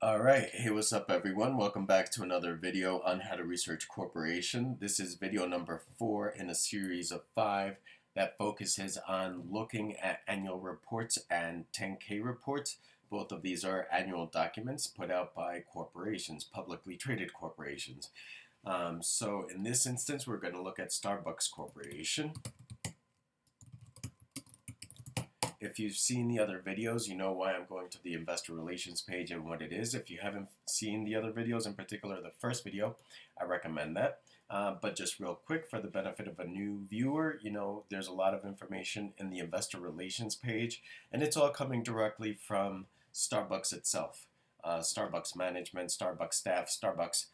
All right, hey, what's up, everyone? Welcome back to another video on how to research corporation. This is video number 4 in a series of 5 that focuses on looking at annual reports and 10K reports. Both of these are annual documents put out by corporations, publicly traded corporations. So in this instance, we're going to look at Starbucks Corporation. If you've seen the other videos, you know why I'm going to the investor relations page and what it is. If you haven't seen the other videos, in particular the first video, I recommend that. But just real quick, for the benefit of a new viewer, there's a lot of information in the investor relations page, and it's all coming directly from Starbucks itself. Starbucks management, Starbucks staff, Starbucks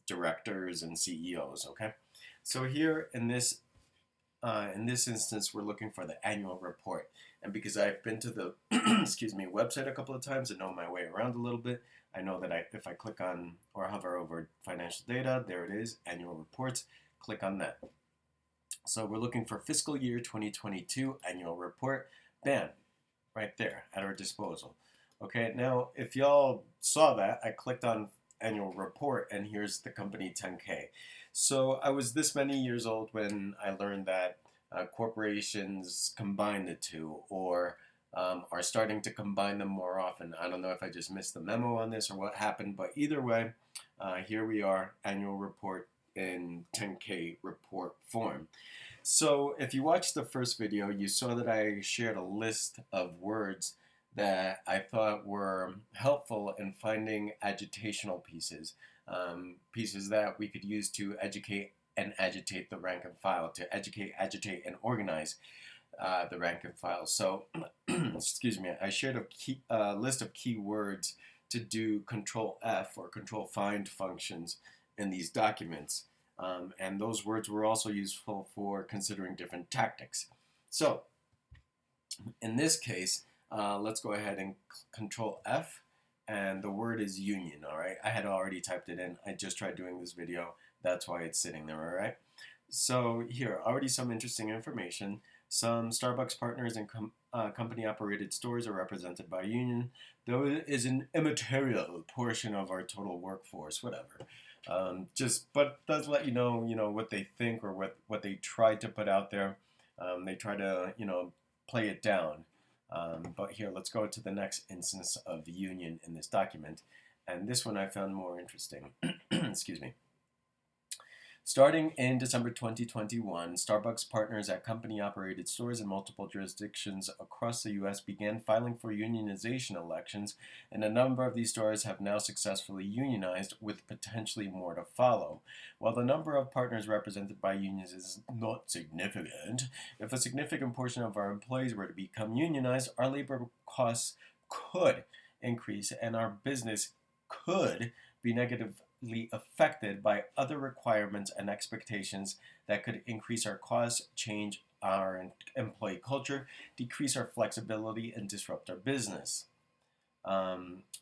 directors and CEOs, okay? So here in this instance, we're looking for the annual report. And because I've been to the website a couple of times and know my way around a little bit, I know that if I click on or hover over financial data, there it is, annual reports, click on that. So we're looking for fiscal year 2022 annual report. Bam, right there at our disposal. Okay, now if y'all saw that, I clicked on annual report and here's the company 10K. So I was this many years old when I learned that corporations combine the two or are starting to combine them more often. I don't know if I just missed the memo on this or what happened, but either way, here we are, annual report in 10K report form. So if you watched the first video, you saw that I shared a list of words that I thought were helpful in finding agitational pieces, pieces that we could use to educate and agitate the rank and file, to educate, agitate, and organize the rank and file. So, excuse me, I shared a list of keywords to do Control F or Control Find functions in these documents. And those words were also useful for considering different tactics. So, in this case, let's go ahead and Control F, and the word is union, all right? I had already typed it in. I just tried doing this video. That's why it's sitting there, all right? So here, already some interesting information. Some Starbucks partners and company-operated stores are represented by union, though it is an immaterial portion of our total workforce, whatever. But does let you know, what they think or what they try to put out there. They try to, play it down. But here, let's go to the next instance of union in this document. And this one I found more interesting. Excuse me. Starting in December 2021, Starbucks partners at company-operated stores in multiple jurisdictions across the U.S. began filing for unionization elections, and a number of these stores have now successfully unionized, with potentially more to follow. While the number of partners represented by unions is not significant, if a significant portion of our employees were to become unionized, our labor costs could increase and our business could be negatively affected by other requirements and expectations that could increase our costs, change our employee culture, decrease our flexibility, and disrupt our business.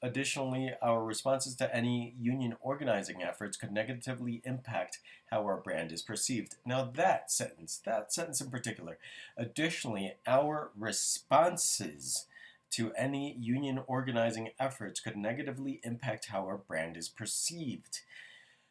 Additionally, our responses to any union organizing efforts could negatively impact how our brand is perceived. Now that sentence in particular, additionally, our responses to any union organizing efforts could negatively impact how our brand is perceived.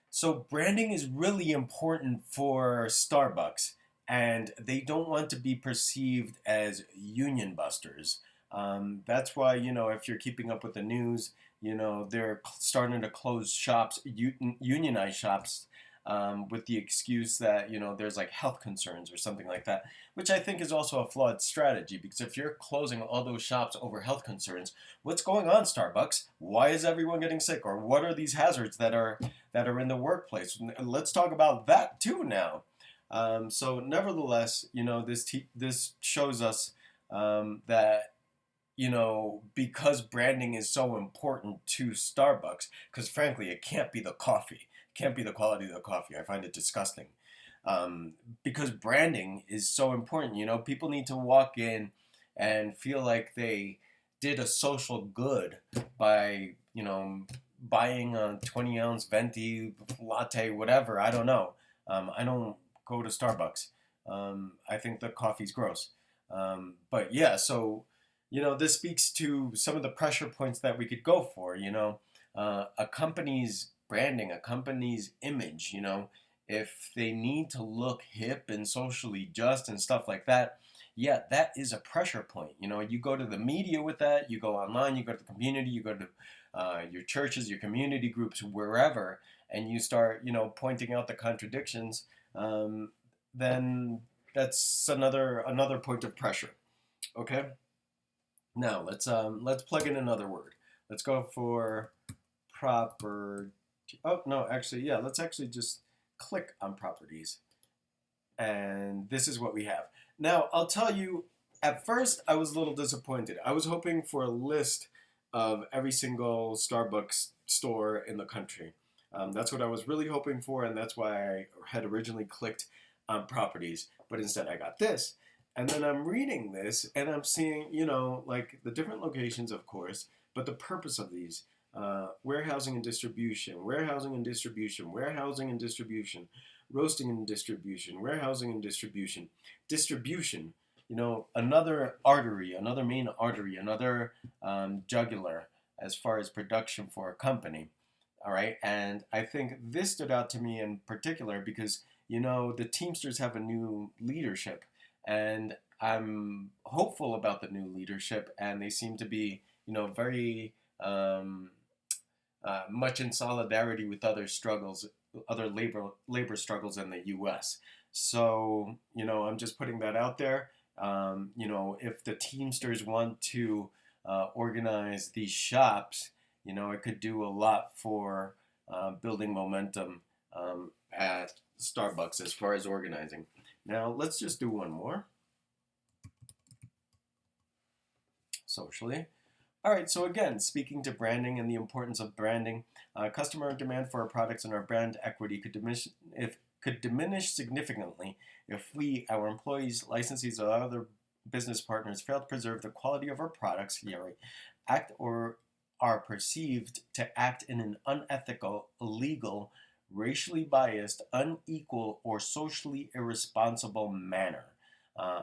So branding is really important for Starbucks, and they don't want to be perceived as union busters. That's why, if you're keeping up with the news, they're starting to close shops, unionize shops, with the excuse that, there's like health concerns or something like that, which I think is also a flawed strategy, because if you're closing all those shops over health concerns, what's going on, Starbucks? Why is everyone getting sick? Or what are these hazards that are in the workplace? Let's talk about that too now. So nevertheless, this shows us that because branding is so important to Starbucks, because frankly, it can't be the coffee. It can't be the quality of the coffee. I find it disgusting. Because branding is so important. People need to walk in and feel like they did a social good by, buying a 20-ounce venti latte, whatever. I don't know. I don't go to Starbucks. I think the coffee's gross. But yeah, so This speaks to some of the pressure points that we could go for. A company's branding, a company's image. If they need to look hip and socially just and stuff like that, yeah, that is a pressure point. You go to the media with that, you go online, you go to the community, you go to your churches, your community groups, wherever, and you start, pointing out the contradictions. Then that's another point of pressure. Okay. Now let's plug in another word. Let's go for property. Oh no, actually, yeah. Let's actually just click on properties, and this is what we have. Now I'll tell you. At first, I was a little disappointed. I was hoping for a list of every single Starbucks store in the country. That's what I was really hoping for, and that's why I had originally clicked on properties. But instead, I got this. And then I'm reading this and I'm seeing, like the different locations, of course, but the purpose of these warehousing and distribution, warehousing and distribution, warehousing and distribution, roasting and distribution, warehousing and distribution, distribution, another artery, another main artery, another jugular as far as production for a company. All right. And I think this stood out to me in particular because, the Teamsters have a new leadership and I'm hopeful about the new leadership, and they seem to be, very much in solidarity with other struggles, other labor struggles in the U.S. So, I'm just putting that out there. If the Teamsters want to organize these shops, it could do a lot for building momentum at Starbucks as far as organizing. Now, let's just do one more. Socially. All right, so again, speaking to branding and the importance of branding, customer demand for our products and our brand equity could diminish significantly if we, our employees, licensees, or other business partners fail to preserve the quality of our products, act or are perceived to act in an unethical, illegal, racially biased, unequal, or socially irresponsible manner,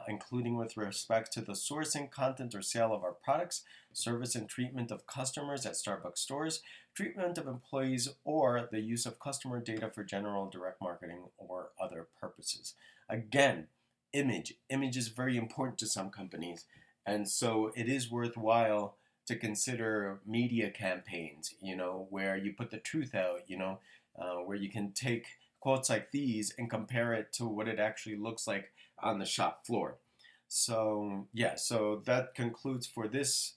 including with respect to the sourcing, content, or sale of our products, service and treatment of customers at Starbucks stores, treatment of employees, or the use of customer data for general direct marketing or other purposes. Again, image. Image is very important to some companies, and so it is worthwhile to consider media campaigns, where you put the truth out, where you can take quotes like these and compare it to what it actually looks like on the shop floor. So yeah, so that concludes for this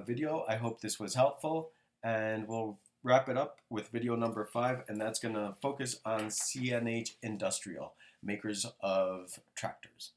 video. I hope this was helpful, and we'll wrap it up with video number 5, and that's going to focus on CNH Industrial, makers of tractors.